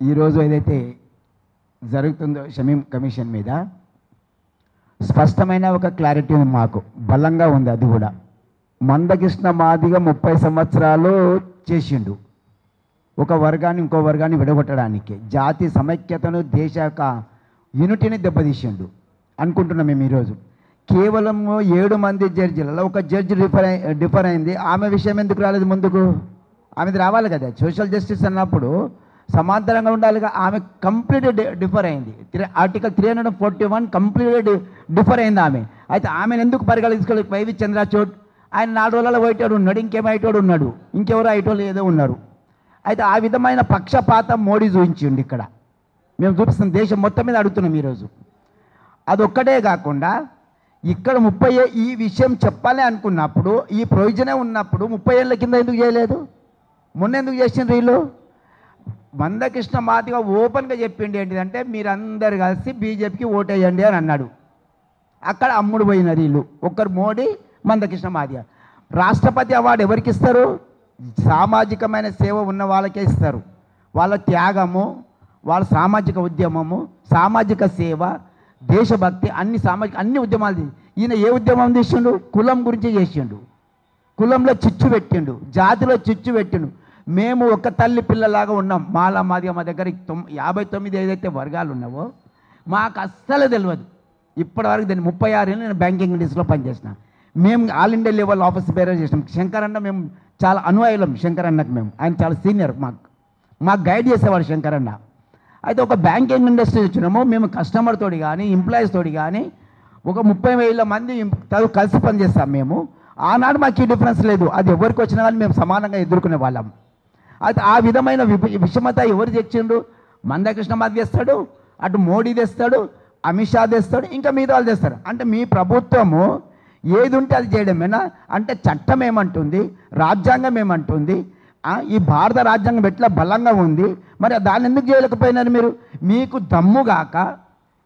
ఈరోజు ఏదైతే జరుగుతుందో షమీం కమిషన్ మీద స్పష్టమైన ఒక క్లారిటీ మాకు బలంగా ఉంది. అది కూడా మందకృష్ణ మాదిగ 30 సంవత్సరాలు చేసిండు ఒక వర్గాన్ని ఇంకో వర్గాన్ని విడగొట్టడానికి, జాతి సమైక్యతను దేశ యొక్క యూనిటీని దెబ్బతీసిండు అనుకుంటున్నాం మేము. ఈరోజు కేవలం 7 మంది జడ్జిలలో ఒక జడ్జి డిఫర్ అయింది. ఆమె విషయం ఎందుకు రాలేదు ముందుకు? ఆమెది రావాలి కదా. సోషల్ జస్టిస్ అన్నప్పుడు సమాంతరంగా ఉండాలిగా. ఆమె కంప్లీట్ డిఫర్ అయింది. ఆర్టికల్ 341 కంప్లీట్ డిఫర్ అయింది ఆమె. అయితే ఆమెను ఎందుకు పరిగణించుకోలేదు? వైవి చంద్రచూడ్ ఆయన 4 రోజులలో వైటోడు ఉన్నాడు, ఇంకేమైటోడు ఉన్నాడు, ఇంకెవరో ఐటోళ్ళు ఏదో ఉన్నారు. అయితే ఆ విధమైన పక్షపాతం మోడీ చూపించిండు. ఇక్కడ మేము చూపిస్తున్నాం, దేశం మొత్తం మీద అడుగుతున్నాం ఈరోజు. అదొక్కటే కాకుండా ఇక్కడ 30 ఈ విషయం చెప్పాలి అనుకున్నప్పుడు, ఈ ప్రొవిజనే ఉన్నప్పుడు 30 ఏళ్ళ కింద ఎందుకు చేయలేదు? మొన్న ఎందుకు చేసిండ్రు వీళ్ళు? మందకృష్ణ మాదిగ ఓపెన్గా చెప్పిండి ఏంటిదంటే మీరందరు కలిసి బీజేపీకి ఓటేయండి అని అన్నాడు. అక్కడ అమ్ముడు పోయినారు వీళ్ళు. ఒక్కరు మోడీ, మందకృష్ణ మాదిగ. రాష్ట్రపతి అవార్డు ఎవరికి ఇస్తారు? సామాజికమైన సేవ ఉన్న వాళ్ళకే ఇస్తారు. వాళ్ళ త్యాగము, వాళ్ళ సామాజిక ఉద్యమము, సామాజిక సేవ, దేశభక్తి, అన్ని ఉద్యమాలు. ఈయన ఏ ఉద్యమం చేసిండు? కులం గురించి చేసిండు. కులంలో చిచ్చు పెట్టిండు, జాతిలో చిచ్చు పెట్టిండు. మేము ఒక తల్లి పిల్లలాగా ఉన్నాం. మాలా మాదిగ మా దగ్గర 59 ఏదైతే వర్గాలు ఉన్నావో మాకు అస్సలు తెలియదు ఇప్పటివరకు. దాన్ని 36 ఏళ్ళు నేను బ్యాంకింగ్ ఇండస్ట్రీలో పనిచేసిన. మేము all India level office bearer చేసినాం. శంకర్ అన్న మేము చాలా అనుయాయులం. శంకర్ అన్నకు ఆయన చాలా సీనియర్, మాకు గైడ్ చేసేవాడు శంకర్ అన్న. అయితే ఒక బ్యాంకింగ్ ఇండస్ట్రీ వచ్చినాము మేము. కస్టమర్ తోటి కానీ ఎంప్లాయీస్ తోటి కానీ ఒక 30,000 మంది కలిసి పనిచేస్తాం మేము. ఆనాడు మాకు ఈ డిఫరెన్స్ లేదు. అది ఎవరికి వచ్చినా కానీ మేము సమానంగా ఎదుర్కొనే వాళ్ళం. అయితే ఆ విధమైన విషమత ఎవరు తెచ్చిండు? మందకృష్ణ మాది తెస్తాడు, అటు మోడీ తెస్తాడు, అమిత్ షా తెస్తాడు, ఇంకా మిగతా వాళ్ళు తెస్తారు. అంటే మీ ప్రభుత్వము ఏది ఉంటే అది చేయడమేనా? అంటే చట్టం ఏమంటుంది, రాజ్యాంగం ఏమంటుంది, ఈ భారత రాజ్యాంగం ఎట్లా బలంగా ఉంది, మరి దాన్ని ఎందుకు చేయలేకపోయినారు మీరు? మీకు దమ్ముగాక,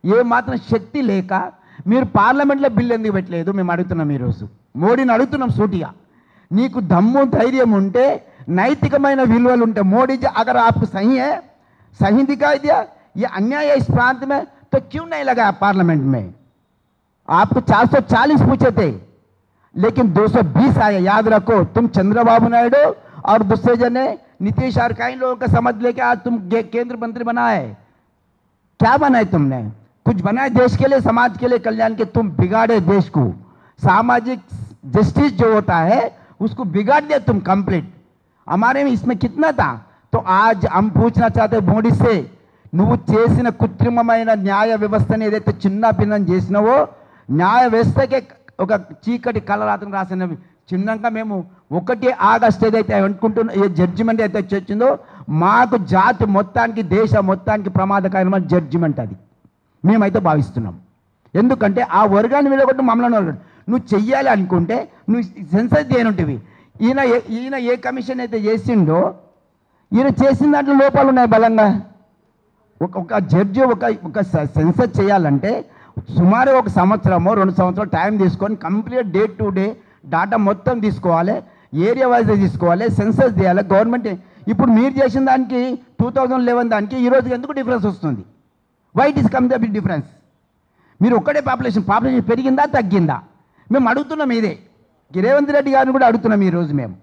ఏ మాత్రం శక్తి లేక మీరు పార్లమెంట్లో బిల్లు ఎందుకు పెట్టలేదు మేము అడుగుతున్నాం. ఈరోజు మోడీని అడుగుతున్నాం సూటిగా. నీకు దమ్ము ధైర్యం ఉంటే, నైతికమైన విలువలు ఉంటే, మోడీ जी अगर आपको सही दिखाई दिया ये अन्याय है इस प्रांत में तो क्यों नहीं लगाया पार्लियामेंट में? आपको 440 पूछे थे लेकिन 220 आए. याद रखो, तुम चंद्रबाबू नायडू और दूसरे जने नीतीश और कई लोगों का समझ लेके आज तुम केंद्र मंत्री बनाए. क्या बनाए तुमने? कुछ बनाए देश के लिए, समाज के लिए, कल्याण के. तुम बिगाड़े देश को. सामाजिक जस्टिस जो होता है उसको बिगाड़ दिया तुम कंप्लीट. हमारे में इसमें कितना था? तो आज हम पूछना चाहते మోడీ से, నువ్వు చేసిన కృత్రిమమైన న్యాయ వ్యవస్థని ఏదైతే చిన్న భిన్నం చేసినావో, న్యాయ వ్యవస్థకే ఒక చీకటి కలరాతను రాసిన చిన్నంగా మేము 1 ఆగస్టు ఏదైతే అనుకుంటున్న ఏ జడ్జిమెంట్ అయితే వచ్చిందో మాకు జాతి మొత్తానికి, దేశ మొత్తానికి ప్రమాదకరమైన జడ్జిమెంట్ అది మేమైతే భావిస్తున్నాం. ఎందుకంటే ఆ వర్గాన్ని విడగొట్టి మమ్మల్ని నువ్వు చెయ్యాలి అనుకుంటే నువ్వు సెన్సస్ చేయనుంటివి. ఈయన ఏ కమిషన్ అయితే చేసిండో ఈయన చేసిన దాంట్లో లోపాలు ఉన్నాయి బలంగా. ఒక జడ్జి ఒక సెన్సస్ చేయాలంటే సుమారు 1 సంవత్సరమో 2 సంవత్సరాలు టైం తీసుకొని complete day to day data మొత్తం తీసుకోవాలి, ఏరియా వైజ్ తీసుకోవాలి, సెన్సస్ చేయాలి గవర్నమెంట్. ఇప్పుడు మీరు చేసిన దానికి 2011 దానికి ఈరోజు ఎందుకు డిఫరెన్స్ వస్తుంది? Why it is come the big difference? మీరు ఒక్కడే పాపులేషన్ పెరిగిందా తగ్గిందా? మేము అడుగుతున్నాం. ఇదే రేవంత్ రెడ్డి గారిని కూడా అడుగుతున్నాం. ఈరోజు మేము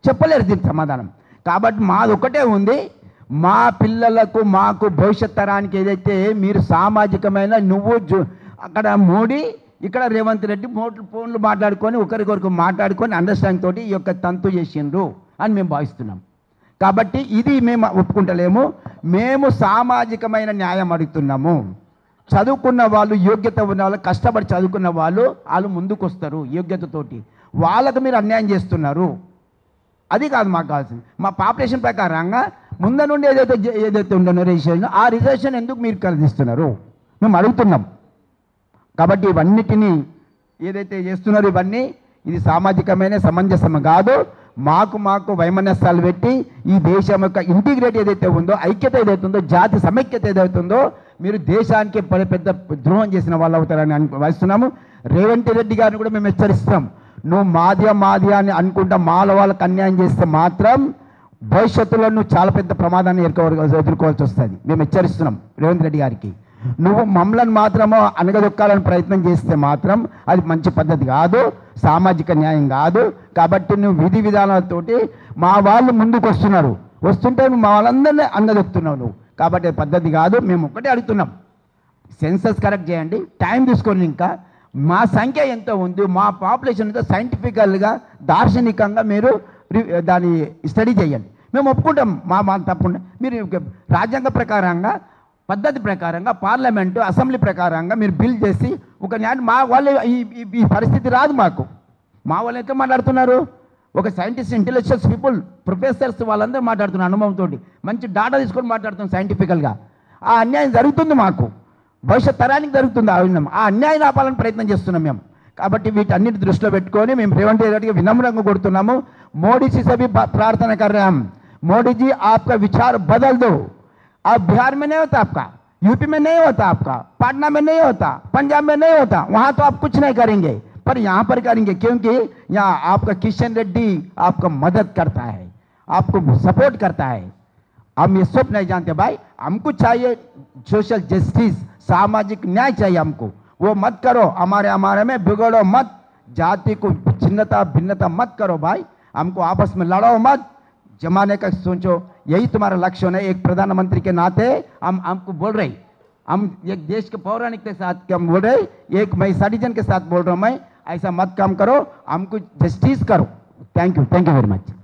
చెప్పలేరు దీనికి సమాధానం. కాబట్టి మాది ఒకటే ఉంది, మా పిల్లలకు మాకు భవిష్యత్ తరానికి ఏదైతే మీరు సామాజికమైన నువ్వు అక్కడ మోడీ, ఇక్కడ రేవంత్ రెడ్డి ఫోన్లు మాట్లాడుకొని ఒకరికొరకు మాట్లాడుకొని అండర్స్టాండింగ్ తోటి ఈ యొక్క తంతు చేసిండ్రు అని మేము భావిస్తున్నాం. కాబట్టి ఇది మేము ఒప్పుకుంటలేము. మేము సామాజికమైన న్యాయం అడుగుతున్నాము. చదువుకున్న వాళ్ళు, యోగ్యత ఉన్న వాళ్ళు, కష్టపడి చదువుకున్న వాళ్ళు ముందుకు వస్తారు యోగ్యతతోటి. వాళ్ళకు మీరు అన్యాయం చేస్తున్నారు. అది కాదు మాకు కావాల్సింది. మా పాపులేషన్ ప్రకారంగా ముందు నుండి ఏదైతే ఉండనో రిజర్వేషన్, ఆ రిజర్వేషన్ ఎందుకు మీరు కలిగిస్తున్నారు మేము అడుగుతున్నాం. కాబట్టి ఇవన్నిటినీ ఏదైతే చేస్తున్నారో ఇవన్నీ ఇది సామాజికమైన సమంజసం కాదు. మాకు వైమనస్యాలు పెట్టి ఈ దేశం యొక్క ఇంటిగ్రేట్ ఏదైతే ఉందో, ఐక్యత ఏదైతే ఉందో, జాతి సమైక్యత ఏదైతే ఉందో, మీరు దేశానికి పెద్ద ద్రోహం చేసిన వాళ్ళు అవుతారని భావిస్తున్నాము. రేవంత్ రెడ్డి గారిని కూడా మేము హెచ్చరిస్తాం. నువ్వు మాది అని అనుకుంటా మాల వాళ్ళకి అన్యాయం చేస్తే మాత్రం భవిష్యత్తులో నువ్వు చాలా పెద్ద ప్రమాదాన్ని ఎదుర్కోవాల్సి వస్తుంది. మేము హెచ్చరిస్తున్నాం రేవంత్ రెడ్డి గారికి. నువ్వు మమ్మల్ని మాత్రమో అనగదొక్కాలని ప్రయత్నం చేస్తే మాత్రం అది మంచి పద్ధతి కాదు, సామాజిక న్యాయం కాదు. కాబట్టి నువ్వు విధి విధానాలతోటి మా వాళ్ళు ముందుకు వస్తుంటే మా వాళ్ళందరినీ అనగదొక్కుతున్నావు నువ్వు. కాబట్టి అది పద్ధతి కాదు. మేము ఒక్కటే అడుగుతున్నాం, సెన్సస్ కరెక్ట్ చేయండి, టైం తీసుకొని ఇంకా మా సంఖ్య ఎంత ఉంది, మా పాపులేషన్ ఎంత సైంటిఫికల్గా దార్శనికంగా మీరు దాన్ని స్టడీ చేయండి. మేము ఒప్పుకుంటాం, మా తప్పకుండా మీరు రాజ్యాంగ ప్రకారంగా పద్ధతి ప్రకారంగా పార్లమెంటు అసెంబ్లీ ప్రకారంగా మీరు బిల్ చేసి ఒక న్యాయం మా వాళ్ళు ఈ పరిస్థితి రాదు మాకు. మా వాళ్ళు ఎంత మాట్లాడుతున్నారు, ఒక సైంటిస్ట్ ఇంటెలెక్చువల్స్ పీపుల్ ప్రొఫెసర్స్ వాళ్ళందరూ మాట్లాడుతున్నారు అనుభవంతో, మంచి డాటా తీసుకొని మాట్లాడుతున్నాం సైంటిఫికల్గా. ఆ అన్యాయం జరుగుతుంది మాకు, భవిష్యత్ తరానికి జరుగుతుంది. ఆ అన్యాయం ఆపాలని ప్రయత్నం చేస్తున్నాం మేము. కాబట్టి వీటన్నిటి దృష్టిలో పెట్టుకొని మేము రేవంత్ రెడ్డికి వినమ్రంగా కొడుతున్నాము. మోడీ जी से भी प्रार्थना कर रहे हैं हम, मोदी जी आपका विचार बदल दो. आप बिहार में नहीं होता, आपका यूपी में नहीं होता, आपका पटना में नहीं होता, पंजाब में नहीं होता, वहाँ तो आप कुछ नहीं करेंगे, पर यहाँ पर करेंगे, क्योंकि यहाँ आपका किशन रेड्डी आपका मदद करता है, आपको सपोर्ट करता है. हम ये सब नहीं जानते भाई, हमको चाहिए सोशल जस्टिस, सामाजिक न्याय चाहिए हमको. वो मत करो, हमारे में बिगड़ो मत, जाति को छिन्नता भिन्नता मत करो भाई, हमको आपस में लड़ो मत, जमाने का सोचो. यही तुम्हारा लक्ष्य है. एक प्रधानमंत्री के नाते हमको बोल रहे, हम एक देश के पौराणिक के साथ हम बोल रहे, एक मैं सिटीजन के साथ बोल रहा हूँ मैं, ऐसा मत काम करो, हमको जस्टिस करो. Thank you very much.